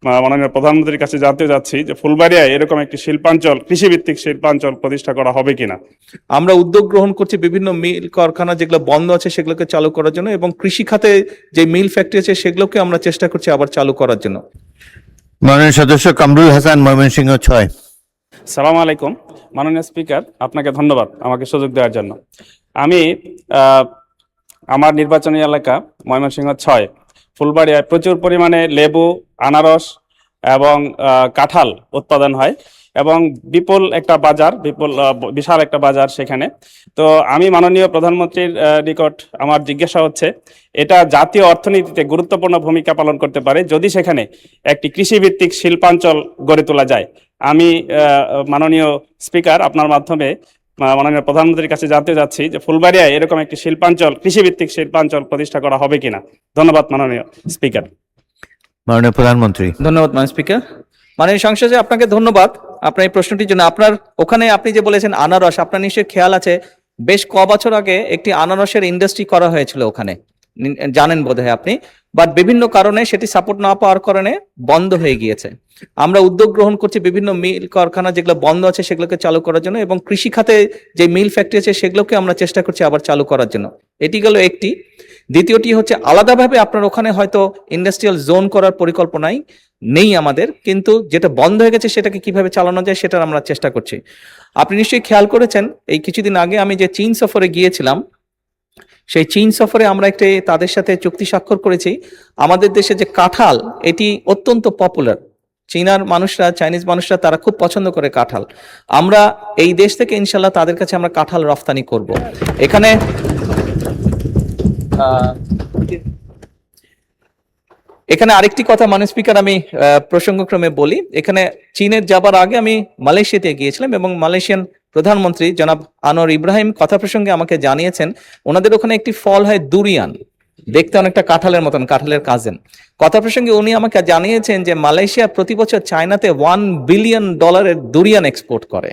মাননীয় প্রধানমন্ত্রীর কাছে জানতে চাচ্ছি যে ফুলবাড়িয়ায় এরকম একটি শিল্পাঞ্চল, কৃষিভিত্তিক শিল্পাঞ্চল প্রতিষ্ঠা করা হবে কিনা। আমরা উদ্যোগ গ্রহণ করছি বিভিন্ন মিল কারখানা যেগুলো বন্ধ আছে সেগুলোকে চালু করার জন্য, এবং কৃষি খাতে যে মিল ফ্যাক্টরি আছে সেগুলোকে আমরা চেষ্টা করছি আবার চালু করার জন্য। মাননীয় সদস্য কামরুল হাসান, ময়মনসিংহ 6। সালাম আলাইকুম মাননীয় স্পিকার, আপনাকে ধন্যবাদ আমাকে সুযোগ দেওয়ার জন্য। আমি আমার নির্বাচনী এলাকা ময়মনসিংহ 6 ফুলবাড়িয়ায় প্রচুর পরিমাণে লেবু, আনারস এবং কাঁঠাল উৎপাদন হয় এবং বিশাল একটা বাজার সেখানে। তো আমি মাননীয় প্রধানমন্ত্রীর নিকট আমার জিজ্ঞাসা হচ্ছে, এটা জাতীয় অর্থনীতিতে গুরুত্বপূর্ণ ভূমিকা পালন করতে পারে যদি সেখানে একটি কৃষিভিত্তিক শিল্পাঞ্চল গড়ে তোলা যায়। আমি মাননীয় স্পিকার আপনার মাধ্যমে মাননীয় প্রধানমন্ত্রীর কাছে জানতে চাচ্ছি যে ফুলবাড়িয়ায় এরকম একটি শিল্পাঞ্চল, কৃষিভিত্তিক শিল্পাঞ্চল প্রতিষ্ঠা করা হবে কিনা। ধন্যবাদ মাননীয় স্পিকার। মাননীয় প্রধানমন্ত্রী। ধন্যবাদ মাননীয় স্পিকার। মাননীয় সংসদে আপনাকে ধন্যবাদ আপনার এই প্রশ্নটির জন্য। আপনার ওখানে আপনি যে বলেছেন আনারস, আপনার নিশ্চয়ই খেয়াল আছে বেশ ক বছর আগে একটি আনারসের ইন্ডাস্ট্রি করা হয়েছিল ওখানে, জানেন বোধহয় আপনি, বাট বিভিন্ন কারণে সেটি সাপোর্ট না পাওয়ার কারণে বন্ধ হয়ে গিয়েছে। আমরা উদ্যোগ গ্রহণ করছি বিভিন্ন মিল কারখানা যেগুলো বন্ধ আছে সেগুলোকে চালু করার জন্য, এবং কৃষি খাতে যে মিল ফ্যাক্টরি আছে সেগুলোকে আমরা চেষ্টা করছি আবার চালু করার জন্য। এটি গেল একটি। দ্বিতীয়টি হচ্ছে আলাদাভাবে আপনার ওখানে হয়তো ইন্ডাস্ট্রিয়াল জোন করার পরিকল্পনাই নেই আমাদের, কিন্তু যেটা বন্ধ হয়ে গেছে সেটাকে কিভাবে চালানো যায় সেটার আমরা চেষ্টা করছি। আপনি নিশ্চয়ই খেয়াল করেছেন এই কিছুদিন আগে আমি যে চীন সফরে গিয়েছিলাম, সেই চীন সফরে আমরা একটি তাদের সাথে চুক্তি স্বাক্ষর করেছি। আমাদের দেশে যে কাঁঠাল, এটি অত্যন্ত পপুলার। চাইনিজ মানুষরা তারা খুব পছন্দ করে কাঁঠাল। আমরা এই দেশ থেকে ইনশাল্লাহ তাদের কাছে আমরা কাঁঠাল রফতানি করব। এখানে আরেকটি কথা মাননীয় স্পিকার আমি প্রসঙ্গক্রমে বলি। এখানে চীনের যাবার আগে আমি মালয়েশিয়াতে গিয়েছিলাম এবং মালয়েশিয়ান প্রধানমন্ত্রী জনাব আনোয়ার ইব্রাহিম কথা প্রসঙ্গে আমাকে জানিয়েছেন ওনাদের ওখানে একটি ফল হয় দুরিয়ান, দেখতে অনেকটা কাঁঠালের মতন, কাঁঠালের কাজিন। কথা প্রসঙ্গে উনি আমাকে জানিয়েছেন যে মালয়েশিয়া প্রতি বছর চায়নাতে $1 বিলিয়ন দুরিয়ান এক্সপোর্ট করে।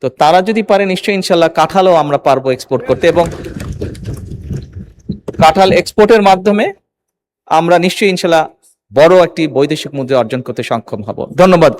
তো তারা যদি পারে নিশ্চয়ই ইনশাল্লাহ কাঁঠালও আমরা পারবো এক্সপোর্ট করতে, এবং কাঁঠাল এক্সপোর্টের মাধ্যমে আমরা নিশ্চয়ই ইনশাল্লাহ বড় একটি বৈদেশিক মুদ্রা অর্জন করতে সক্ষম হব। ধন্যবাদ।